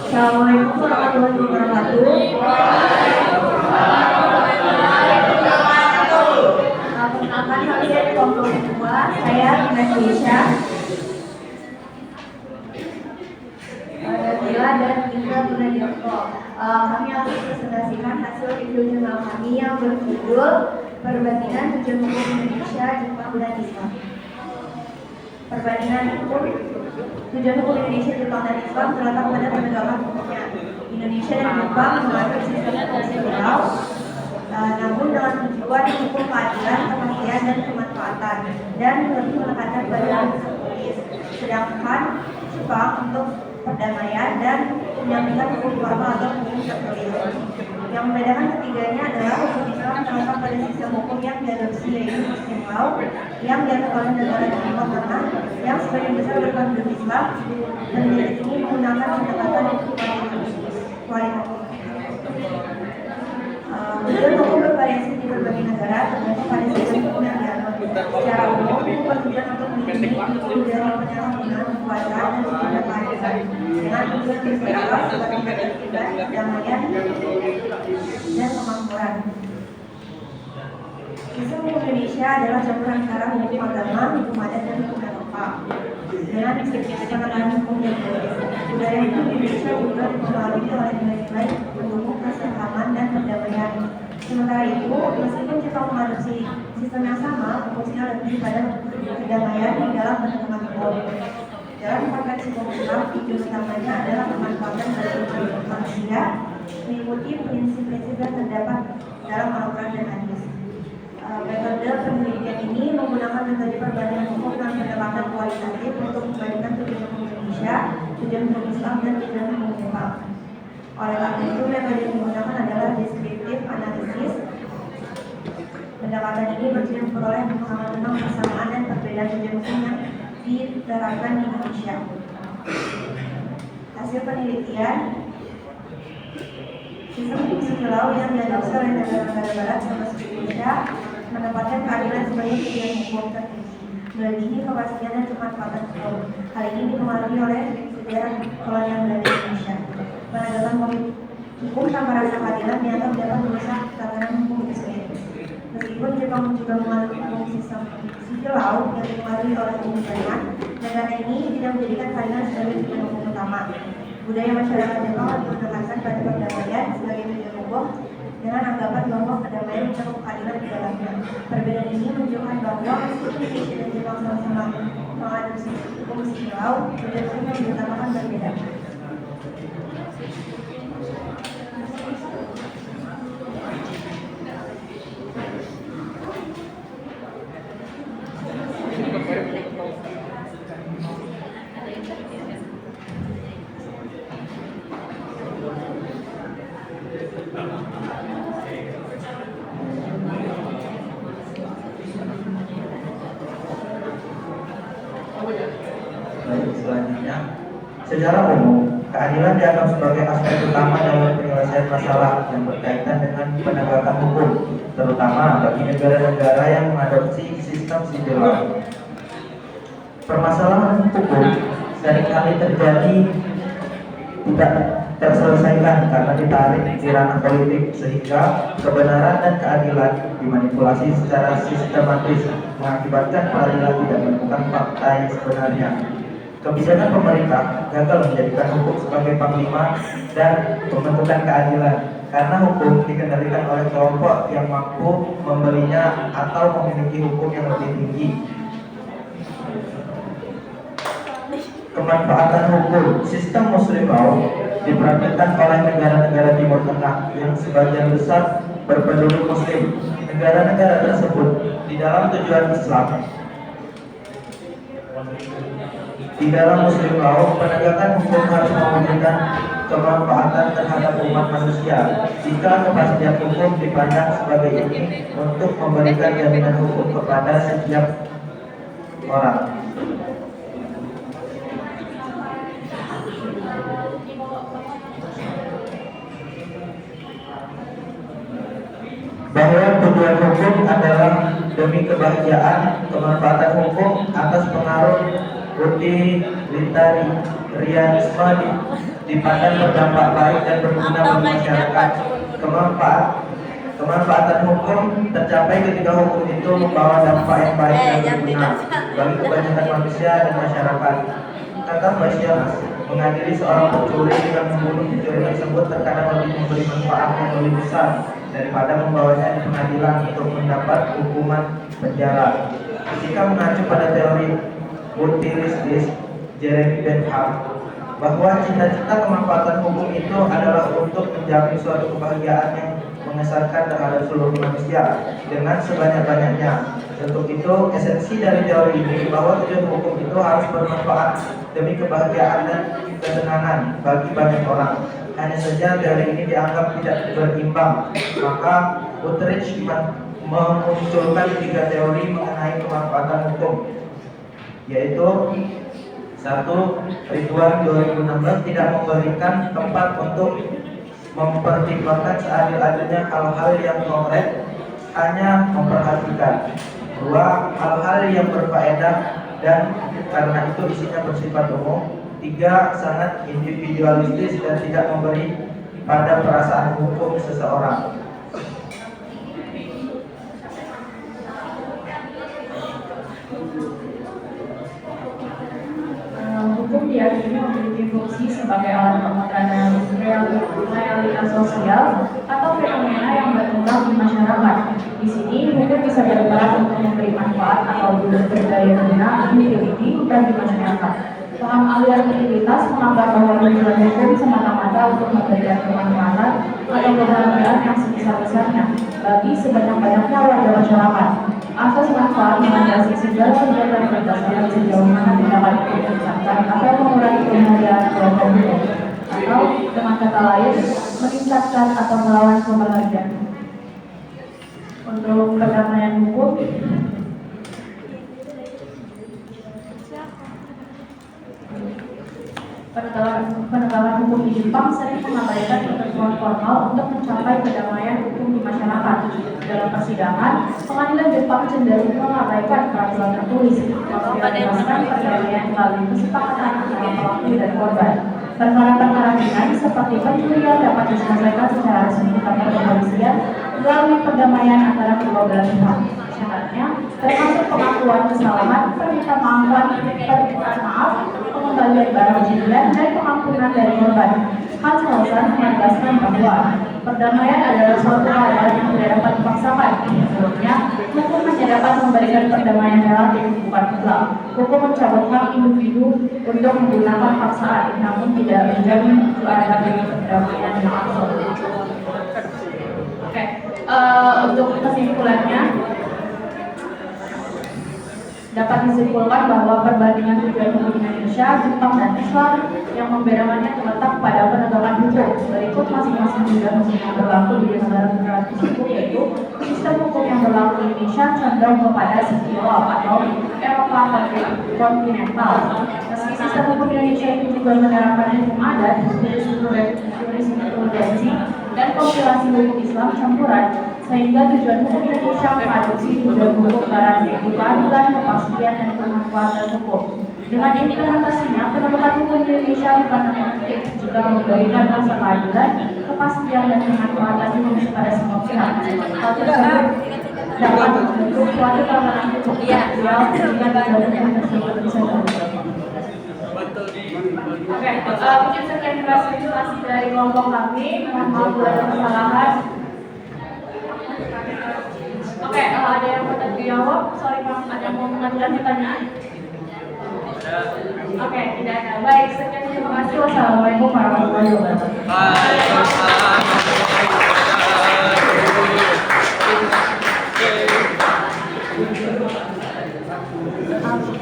Assalamualaikum warahmatullahi wabarakatuh. Perkenalkan kalian kelompok 2, saya Indonesia. Dila dan Indra Gunadiarto. Kami akan presentasikan hasil review jurnal kami yang berjudul Perbandingan Tujuan Hukum Indonesia, Jepang, dan Islam. Perbandingan hukum tujuan hukum Indonesia, Jepang, dan Islam terletak pada penegakan hukumnya. Indonesia dan Jepang mengatur sistem hukum sipil, namun dengan tujuan hukum keadilan, kepastian, dan kemanfaatan, dan lebih menekankan pada unsur politis. Sedangkan Jepang untuk perdamaian dan pendampingan hukum formal atau hukum tertulis. Yang membedakan ketiganya adalah hukum Islam terletak pada sistem hukum yang diadopsi, yaitu Muslim law, yang diatur oleh negara dan Timur Tengah yang sebagian besar berpenghulu Islam, dan jenis ini menggunakan pendekatan kualitatif. Tujuan hukum bervariasi di berbagai negara tergantung pada sistem hukum yang dianut. Secara umum, hukum bertujuan untuk melindungi dari penyalahgunaan kekuasaan dan sejumlah keadilan dengan tujuan bersifat sebagai ketertiban, kedamaian, dan kemakmuran. Sistem hukum Indonesia adalah campuran antara hukum agama, hukum adat, dan hukum Eropa dengan ketentuan hukum yang berbeda. Budaya hukum Indonesia juga dipengaruhi oleh nilai-nilai pendukung kesetaraan dan perdamaian. Sementara itu, meskipun Jepang mengadopsi sistem yang sama, fokusnya lebih pada kedamaian di dalam penegakan hukum. Dalam konteks hukum Islam, tujuan utamanya adalah pemanfaatan dari manusia mengikuti prinsip-prinsip yang terdapat dalam Al-Quran dan Hadis. Metode penelitian ini menggunakan metode perbandingan hukum dan pendekatan kualitatif untuk membandingkan tujuan hukum Indonesia, tujuan hukum Islam, dan tujuan hukum Jepang. Oleh karena itu, metode yang digunakan adalah deskriptif analisis. Pendekatan ini bertujuan memperoleh pemahaman tentang persamaan dan perbedaan tujuan hukum yang diterapkan di Indonesia. Hasil penelitian, sistem hukum sipil yang diadopsi oleh negara-negara barat termasuk Indonesia menempatkan keadilan sebagai tujuan hukum tertinggi, melebihi kepastian dan kemanfaatan hukum. Hal ini dipengaruhi oleh sejarah kolonial Belanda Indonesia. Penegakan hukum tanpa rasa keadilan dianggap dapat merusak tatanan hukum itu sendiri. Meskipun Jepang juga menganut hukum sistem sipil yang dipengaruhi oleh hukum Jerman, negara ini tidak menjadikan keadilan sebagai tujuan hukum utama. Budaya masyarakat Jepang lebih menekankan pada perdamaian sebagai tujuan hukum dengan anggapan bahwa perdamaian mencakup keadilan di dalamnya. Perbedaan ini menunjukkan bahwa meskipun Indonesia dan Jepang sama-sama mengadopsi hukum sipil, tujuan hukum yang diutamakan berbeda. Selanjutnya, secara umum, keadilan dianggap sebagai aspek utama dalam penyelesaian masalah yang berkaitan dengan penegakan hukum, terutama bagi negara-negara yang mengadopsi sistem sipil. Permasalahan hukum seringkali terjadi tidak terselesaikan karena ditarik di ranah politik, sehingga kebenaran dan keadilan dimanipulasi secara sistematis, mengakibatkan peradilan tidak menemukan fakta yang sebenarnya. Kebijakan pemerintah gagal menjadikan hukum sebagai panglima dan pembentukan keadilan, karena hukum dikendalikan oleh kelompok yang mampu membelinya atau memiliki hukum yang lebih tinggi. Kemanfaatan hukum sistem Muslim law dipraktikkan oleh negara-negara Timur Tengah yang sebagian besar berpenduduk Muslim. Negara-negara tersebut di dalam tujuan Islam. Di dalam Muslim law, penegakan hukum harus memberikan kemanfaatan terhadap umat manusia. Jika kepastian hukum dipandang sebagai ini untuk memberikan jaminan hukum kepada setiap orang. Bahwa tujuan hukum adalah demi kebahagiaan, kemanfaatan hukum atas pengaruh Uti Lintari Rianisme dipandang berdampak baik dan berguna bagi masyarakat. Kemanfaatan hukum tercapai ketika hukum itu membawa dampak yang baik dan berguna bagi kebanyakan manusia dan masyarakat. Kata Bastianus, mengadili seorang pencuri dengan membunuh pencuri tersebut terkadang lebih memberi manfaat yang lebih besar daripada membawanya di pengadilan untuk mendapat hukuman penjara. Jika mengacu pada teori utilistis Jeremy Bentham bahwa cita-cita kemanfaatan hukum itu adalah untuk menjamin suatu kebahagiaan yang mengesankan terhadap seluruh manusia dengan sebanyak-banyaknya. Untuk itu, esensi dari teori ini bahwa tujuan hukum itu harus bermanfaat demi kebahagiaan dan kesenangan bagi banyak orang. Hanya saja teori ini dianggap tidak berimbang. Maka Utrecht memunculkan 3 teori mengenai kemanfaatan hukum, yaitu 1. Ridwan 2016 tidak memberikan tempat untuk mempertimbangkan seadil-adilnya hal-hal yang konkret, hanya memperhatikan. 2. Hal-hal yang berfaedah dan karena itu isinya bersifat umum. 3. Sangat individualistis dan tidak memberi pada perasaan hukum seseorang. Hukum diyakini memiliki fungsi sebagai alat pemotretan realitas sosial atau fenomena yang berkembang di masyarakat. Di sini, hukum bisa berperan untuk memberi manfaat atau berdaya guna utility bagi masyarakat. Paham aliran utilitas menganggap bahwa tujuan hukum semata-mata untuk memberikan kemanfaatan atau kebahagiaan yang sebesar-besarnya bagi sebanyak-banyaknya warga masyarakat. Asas manfaat melandasi segala kegiatan berdasarkan sejauh mana tindakan itu meningkatkan atau mengurangi kebahagiaan keluarga hukum, atau dengan kata lain meningkatkan atau melawan kebahagiaan. Untuk perdamaian hukum, penegakan hukum di Jepang sering mengabaikan ketentuan formal untuk mencapai kedamaian hukum di masyarakat. Dalam persidangan, pengadilan Jepang cenderung mengabaikan peraturan tertulis, memprioritaskan perdamaian melalui kesepakatan antara pelaku dan korban. Perkara-perkara ringan seperti pencurian dapat diselesaikan secara resmi di kantor kepolisian melalui perdamaian antara kedua belah pihak. Syaratnya termasuk pengakuan kesalahan, permintaan maaf, pengembalian barang cicilan, dan pengampunan dari korban. Hans Kelsen menegaskan bahwa perdamaian adalah suatu hal yang tidak dapat dipaksakan. Menurutnya, hukum hanya dapat memberikan perdamaian relatif, bukan mutlak. Hukum mencabut hak individu untuk menggunakan paksaan, namun tidak menjamin keadaan perdamaian yang absolut. Oke, untuk kesimpulannya, dapat disimpulkan bahwa perbandingan tujuan hukum Indonesia, Jepang, dan Islam yang membedakannya terletak pada penegakan hukum. Berikut masing-masing tujuan hukum yang berlaku di negara-negara tersebut, yaitu sistem hukum yang berlaku di Indonesia cenderung kepada civil law atau Eropa kontinental. Meski sistem hukum Indonesia itu juga menerapkan hukum adat, jurisprudensi, dan kompilasi hukum Islam campuran, sehingga tujuan hukum Indonesia mengadopsi tujuan hukum barat, yaitu keadilan, kepastian, dan kemanfaatan hukum. Dengan implementasinya, penegakan hukum Indonesia bukan efektif jika memberikan rasa keadilan, kepastian, dan kemanfaatan hukum kepada semua pihak. Hal tersebut dapat membentuk suatu tatanan hukum yang ideal dengan tujuan hukum tersebut bisa terwujud. Oke, mungkin sekian presentasi dari kelompok kami. Mohon maaf bila ada kesalahan. Oke, ada yang mau dijawab? Sorry Bang, ada yang mau mengajukan pertanyaan? Oke, tidak ada. Baik, sekian terima kasih. Wassalamualaikum warahmatullahi wabarakatuh.